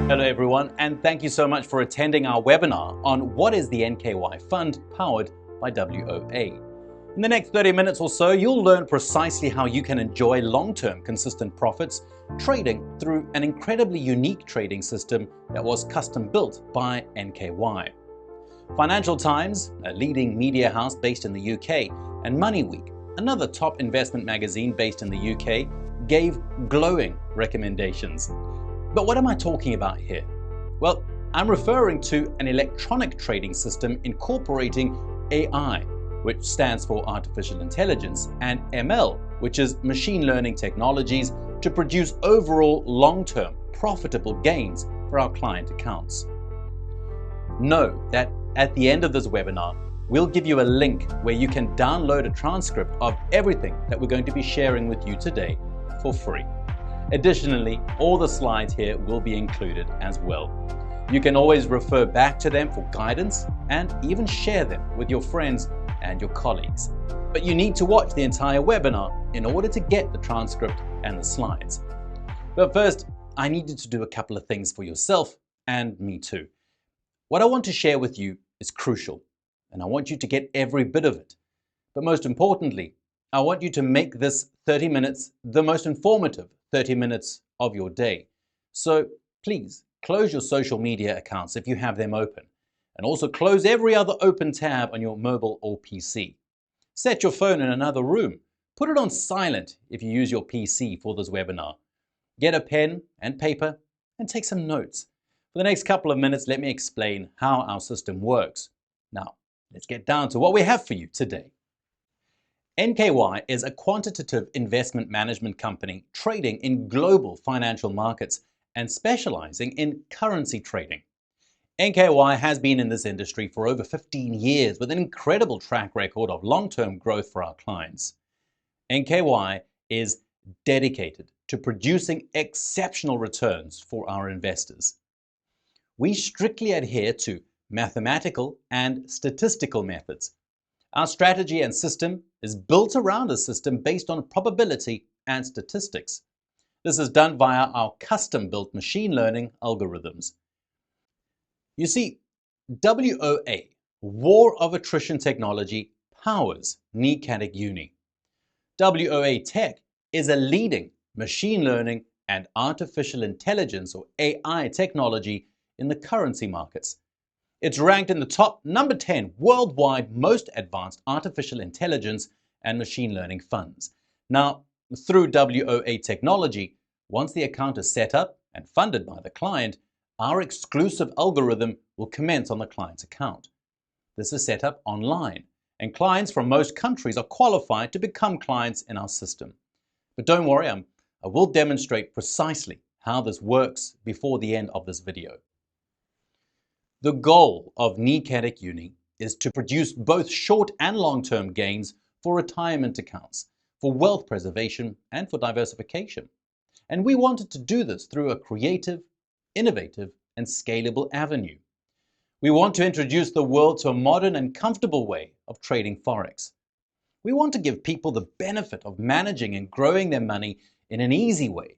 Hello everyone, and thank you so much for attending our webinar on what is the NKY Fund powered by WOA. In the next 30 minutes or so, you'll learn precisely how you can enjoy long-term consistent profits trading through an incredibly unique trading system that was custom built by NKY. Financial Times, a leading media house based in the UK, and Money Week, another top investment magazine based in the UK, gave glowing recommendations. But what am I talking about here? Well, I'm referring to an electronic trading system incorporating AI, which stands for artificial intelligence, and ML, which is machine learning technologies, to produce overall long-term profitable gains for our client accounts. Know that at the end of this webinar, we'll give you a link where you can download a transcript of everything that we're going to be sharing with you today for free. Additionally, all the slides here will be included as well. You can always refer back to them for guidance and even share them with your friends and your colleagues. But you need to watch the entire webinar in order to get the transcript and the slides. But first, I need you to do a couple of things for yourself and me too. What I want to share with you is crucial, and I want you to get every bit of it. But most importantly, I want you to make this 30 minutes the most informative 30 minutes of your day. So please close your social media accounts if you have them open, and also close every other open tab on your mobile or PC. Set your phone in another room. Put it on silent if you use your PC for this webinar. Get a pen and paper and take some notes. For the next couple of minutes, let me explain how our system works. Now, let's get down to what we have for you today. NKY is a quantitative investment management company trading in global financial markets and specializing in currency trading. NKY has been in this industry for over 15 years with an incredible track record of long-term growth for our clients. NKY is dedicated to producing exceptional returns for our investors. We strictly adhere to mathematical and statistical methods. Our strategy and system is built around a system based on probability and statistics. This is done via our custom-built machine learning algorithms. You see, WOA, War of Attrition Technology, powers Nicatic Uni. WOA Tech is a leading machine learning and artificial intelligence or AI technology in the currency markets. It's ranked in the top number 10 worldwide most advanced artificial intelligence and machine learning funds. Now, through WOA technology, once the account is set up and funded by the client, our exclusive algorithm will commence on the client's account. This is set up online, and clients from most countries are qualified to become clients in our system. But don't worry, I will demonstrate precisely how this works before the end of this video. The goal of Nicatic Uni is to produce both short and long-term gains for retirement accounts, for wealth preservation, and for diversification. And we wanted to do this through a creative, innovative, and scalable avenue. We want to introduce the world to a modern and comfortable way of trading forex. We want to give people the benefit of managing and growing their money in an easy way,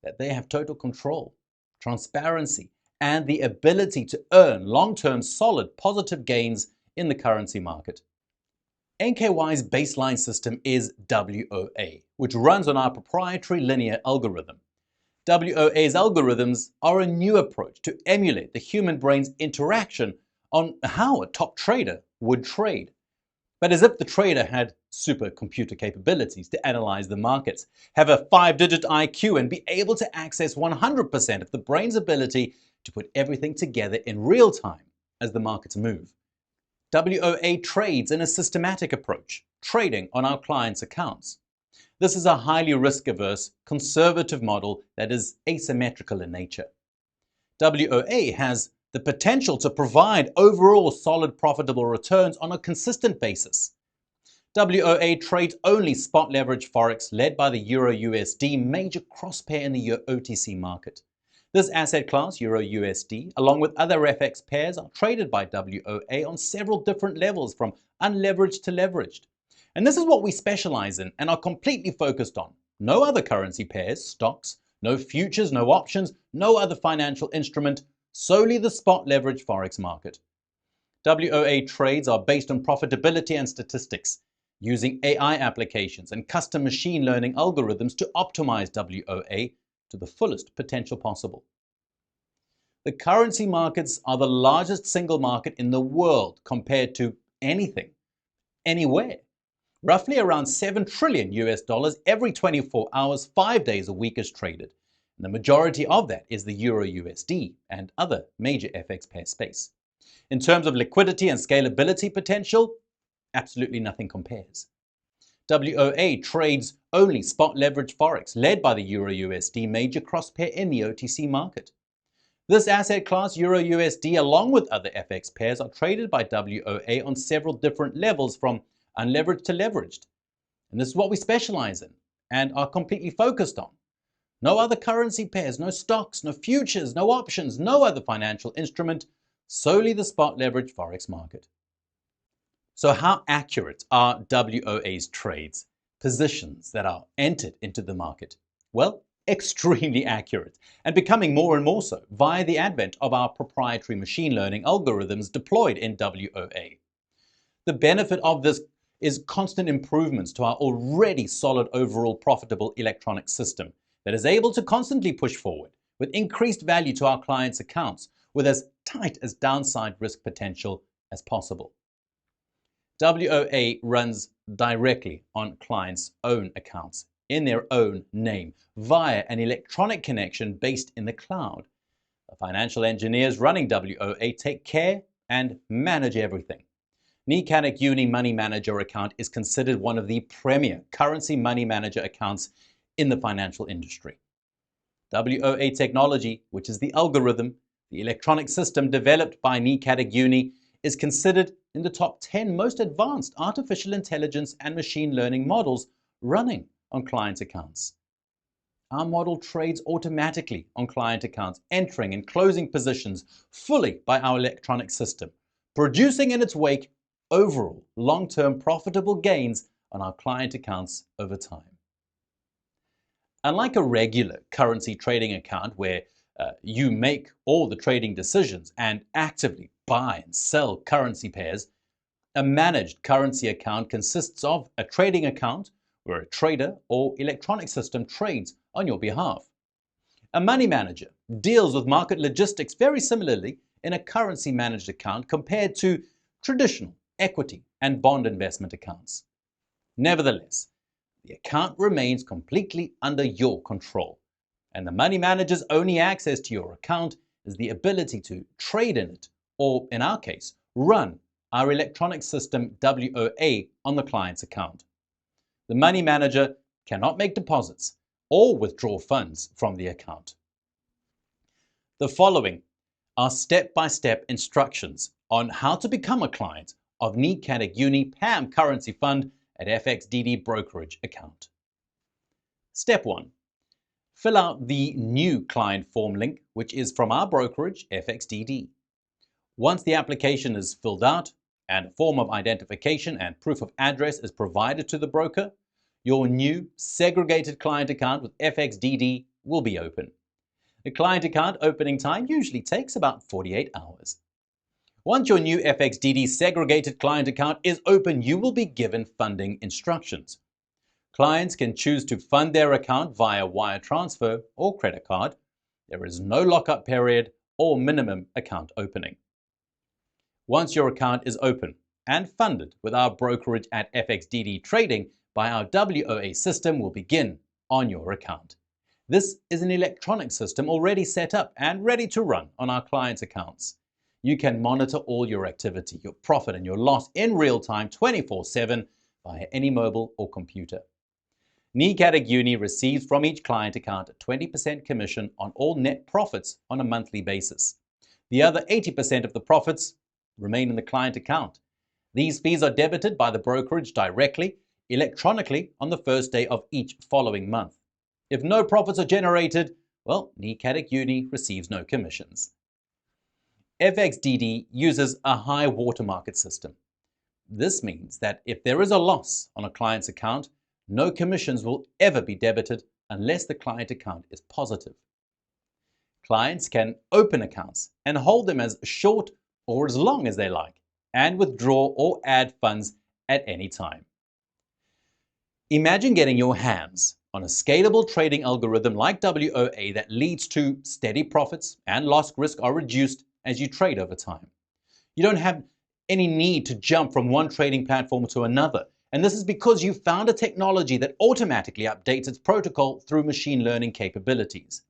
that they have total control, transparency, and the ability to earn long-term solid positive gains in the currency market. NKY's baseline system is WOA, which runs on our proprietary linear algorithm. WOA's algorithms are a new approach to emulate the human brain's interaction on how a top trader would trade. But as if the trader had supercomputer capabilities to analyze the markets, have a 5-digit IQ, and be able to access 100% of the brain's ability to put everything together in real time as the markets move. WOA trades in a systematic approach, trading on our clients' accounts. This is a highly risk-averse, conservative model that is asymmetrical in nature. WOA has the potential to provide overall solid profitable returns on a consistent basis. WOA trades only spot leverage forex led by the Euro-USD major cross-pair in the OTC market. This asset class, Euro-USD, along with other FX pairs, are traded by WOA on several different levels from unleveraged to leveraged. And this is what we specialize in and are completely focused on. No other currency pairs, stocks, No futures, no options, no other financial instrument, solely the spot leverage forex market. WOA trades are based on profitability and statistics, using AI applications and custom machine learning algorithms to optimize WOA to the fullest potential possible. The currency markets are the largest single market in the world compared to anything, anywhere. Roughly around 7 trillion US dollars every 24 hours, 5 days a week is traded. And the majority of that is the Euro USD and other major FX pair space. In terms of liquidity and scalability potential, absolutely nothing compares. WOA trades only spot leverage forex, led by the Euro USD major cross-pair in the OTC market. This asset class, Euro USD, along with other FX pairs, are traded by WOA on several different levels, from unleveraged to leveraged. And this is what we specialize in and are completely focused on. No other currency pairs, no stocks, no futures, no options, no other financial instrument, solely the spot leverage forex market. So how accurate are WOA's trades, positions that are entered into the market? Well, extremely accurate, and becoming more and more so via the advent of our proprietary machine learning algorithms deployed in WOA. The benefit of this is constant improvements to our already solid overall profitable electronic system that is able to constantly push forward with increased value to our clients' accounts with as tight as downside risk potential as possible. WOA runs directly on clients' own accounts in their own name via an electronic connection based in the cloud. The financial engineers running WOA take care and manage everything. NICADIC Uni Money Manager account is considered one of the premier currency money manager accounts in the financial industry. WOA technology, which is the algorithm, the electronic system developed by NICADIC Uni, is considered in the top 10 most advanced artificial intelligence and machine learning models running on client accounts. Our model trades automatically on client accounts, entering and closing positions fully by our electronic system, producing in its wake overall long-term profitable gains on our client accounts over time. Unlike a regular currency trading account where you make all the trading decisions and actively buy and sell currency pairs, a managed currency account consists of a trading account where a trader or electronic system trades on your behalf. A money manager deals with market logistics very similarly in a currency managed account compared to traditional equity and bond investment accounts. Nevertheless, the account remains completely under your control, and the money manager's only access to your account is the ability to trade in it, or in our case, run our electronic system WOA on the client's account. The money manager cannot make deposits or withdraw funds from the account. The following are step-by-step instructions on how to become a client of NICADIC Uni PAM Currency Fund at FXDD Brokerage account. Step 1. Fill out the new client form link, which is from our brokerage, FXDD. Once the application is filled out and a form of identification and proof of address is provided to the broker, your new segregated client account with FXDD will be open. The client account opening time usually takes about 48 hours. Once your new FXDD segregated client account is open, you will be given funding instructions. Clients can choose to fund their account via wire transfer or credit card. There is no lockup period or minimum account opening. Once your account is open and funded with our brokerage at FXDD Trading by our WOA system will begin on your account. This is an electronic system already set up and ready to run on our clients' accounts. You can monitor all your activity, your profit and your loss in real time 24/7 via any mobile or computer. NICADIC Uni receives from each client account a 20% commission on all net profits on a monthly basis. The other 80% of the profits remain in the client account. These fees are debited by the brokerage directly, electronically on the first day of each following month. If no profits are generated, well, NICADIC Uni receives no commissions. FXDD uses a high watermark system. This means that if there is a loss on a client's account, no commissions will ever be debited unless the client account is positive. Clients can open accounts and hold them as short or as long as they like, and withdraw or add funds at any time. Imagine getting your hands on a scalable trading algorithm like WOA that leads to steady profits and loss risk are reduced as you trade over time. You don't have any need to jump from one trading platform to another, and this is because you found a technology that automatically updates its protocol through machine learning capabilities.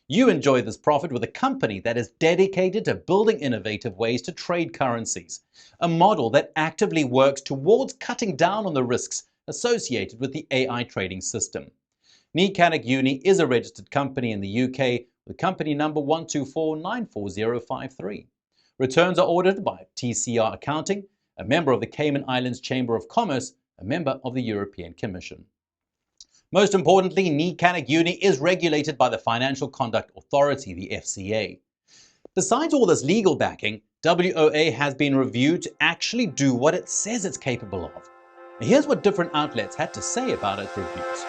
You enjoy this profit with a company that is dedicated to building innovative ways to trade currencies, a model that actively works towards cutting down on the risks associated with the AI trading system. Uni is a registered company in the UK with company number 124944053. Returns are audited by TCR Accounting, a member of the Cayman Islands Chamber of Commerce, a member of the European Commission. Most importantly, Uni is regulated by the Financial Conduct Authority, the FCA. Besides all this legal backing, WOA has been reviewed to actually do what it says it's capable of. And here's what different outlets had to say about its reviews.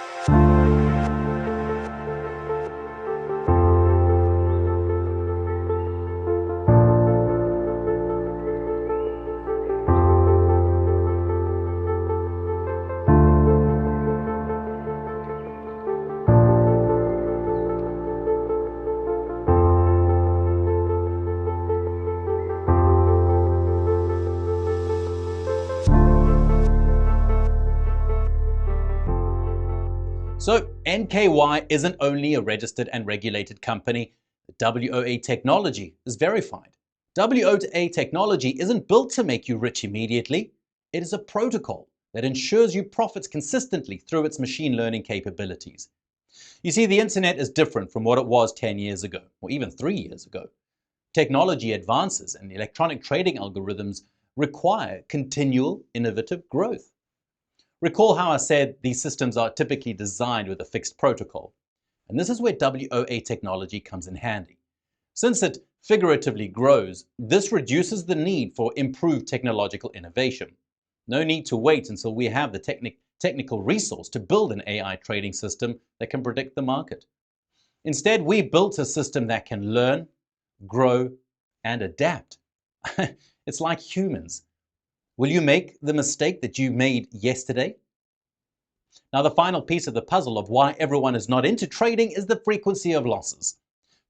So NKY isn't only a registered and regulated company, WOA technology is verified. WOA technology isn't built to make you rich immediately. It is a protocol that ensures you profits consistently through its machine learning capabilities. You see, the internet is different from what it was 10 years ago, or even 3 years ago. Technology advances and electronic trading algorithms require continual innovative growth. Recall how I said these systems are typically designed with a fixed protocol. And this is where WOA technology comes in handy. Since it figuratively grows, this reduces the need for improved technological innovation. No need to wait until we have the technical resource to build an AI trading system that can predict the market. Instead, we built a system that can learn, grow, and adapt. It's like humans. Will you make the mistake that you made yesterday? Now, the final piece of the puzzle of why everyone is not into trading is the frequency of losses.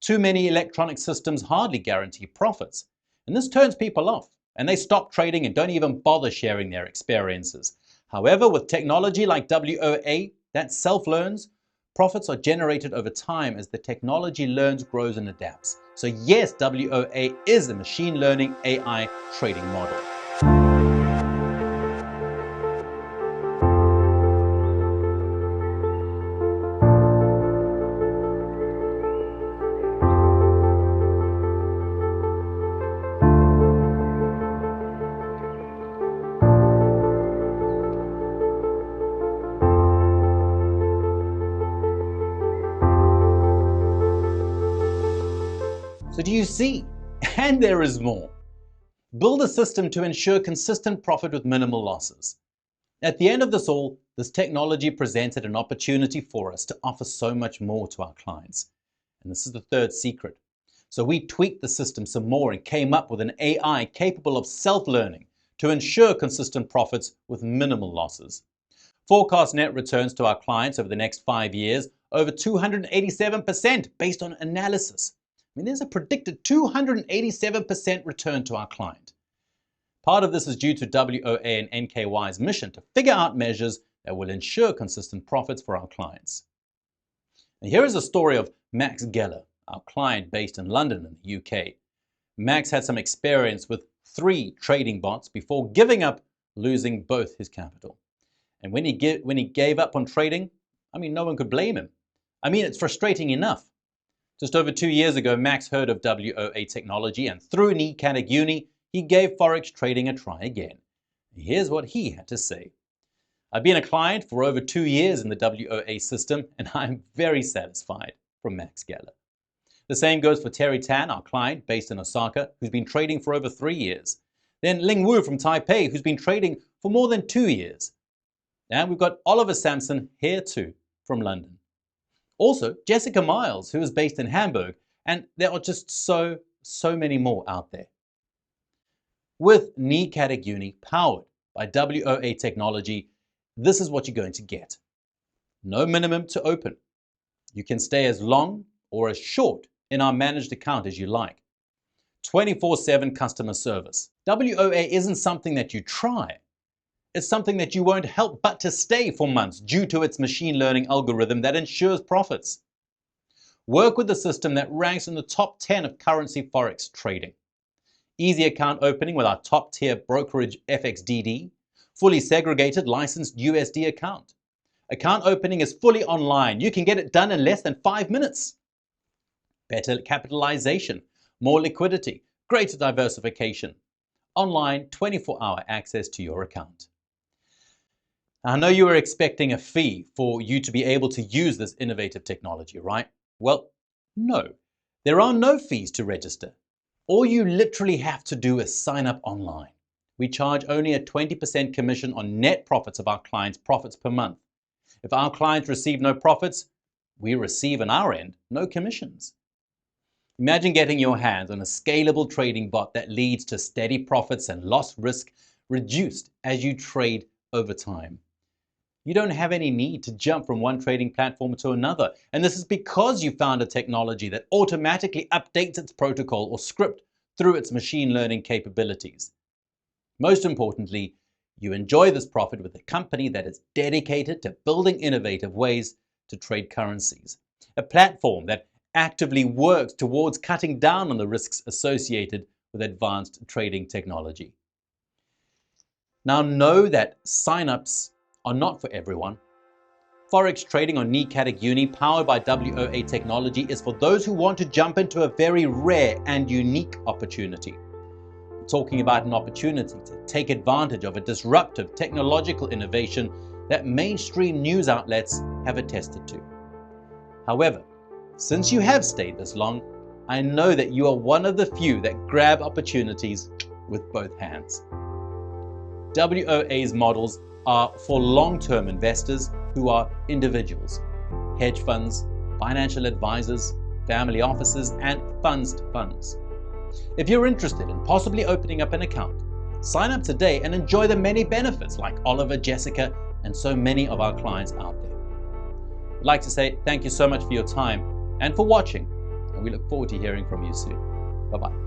Too many electronic systems hardly guarantee profits, and this turns people off, and they stop trading and don't even bother sharing their experiences. However, with technology like WOA that self-learns, profits are generated over time as the technology learns, grows, and adapts. So yes, WOA is a machine learning AI trading model. So do you see? And there is more. Build a system to ensure consistent profit with minimal losses. At the end of this all, this technology presented an opportunity for us to offer so much more to our clients. And this is the third secret. So we tweaked the system some more and came up with an AI capable of self-learning to ensure consistent profits with minimal losses. Forecast net returns to our clients over the next 5 years over 287% based on analysis. I mean, there's a predicted 287% return to our client. Part of this is due to WOA and NKY's mission to figure out measures that will ensure consistent profits for our clients. And here is a story of Max Geller, our client based in London in the UK. Max had some experience with 3 trading bots before giving up, losing both his capital. And when he gave up on trading, I mean, no one could blame him. I mean, it's frustrating enough. Just over 2 years ago, Max heard of WOA technology, and through Uni, he gave forex trading a try again. Here's what he had to say. I've been a client for over 2 years in the WOA system, and I'm very satisfied, from Max Geller. The same goes for Terry Tan, our client based in Osaka, who's been trading for over 3 years. Then Ling Wu from Taipei, who's been trading for more than 2 years. And we've got Oliver Sampson here too, from London. Also, Jessica Miles, who is based in Hamburg, and there are just so many more out there. With NICADIC Uni powered by WOA technology, this is what you're going to get. No minimum to open. You can stay as long or as short in our managed account as you like. 24/7 customer service. WOA isn't something that you try. It's something that you won't help but to stay for months due to its machine learning algorithm that ensures profits. Work with a system that ranks in the top 10 of currency forex trading. Easy account opening with our top tier brokerage FXDD. Fully segregated licensed USD account. Account opening is fully online. You can get it done in less than 5 minutes. Better capitalization, more liquidity, greater diversification. Online 24-hour access to your account. I know you were expecting a fee for you to be able to use this innovative technology, right? Well, no. There are no fees to register. All you literally have to do is sign up online. We charge only a 20% commission on net profits of our clients' profits per month. If our clients receive no profits, we receive on our end no commissions. Imagine getting your hands on a scalable trading bot that leads to steady profits and loss risk reduced as you trade over time. You don't have any need to jump from one trading platform to another, and this is because you found a technology that automatically updates its protocol or script through its machine learning capabilities. Most importantly, you enjoy this profit with a company that is dedicated to building innovative ways to trade currencies, a platform that actively works towards cutting down on the risks associated with advanced trading technology. Now know that signups are not for everyone. Forex trading on NICADIC Uni powered by WOA technology is for those who want to jump into a very rare and unique opportunity. I'm talking about an opportunity to take advantage of a disruptive technological innovation that mainstream news outlets have attested to. However, since you have stayed this long, I know that you are one of the few that grab opportunities with both hands. WOA's models are for long-term investors who are individuals, hedge funds, financial advisors, family offices, and funds to funds. If you're interested in possibly opening up an account, sign up today and enjoy the many benefits like Oliver, Jessica, and so many of our clients out there. I'd like to say thank you so much for your time and for watching, and we look forward to hearing from you soon. Bye-bye.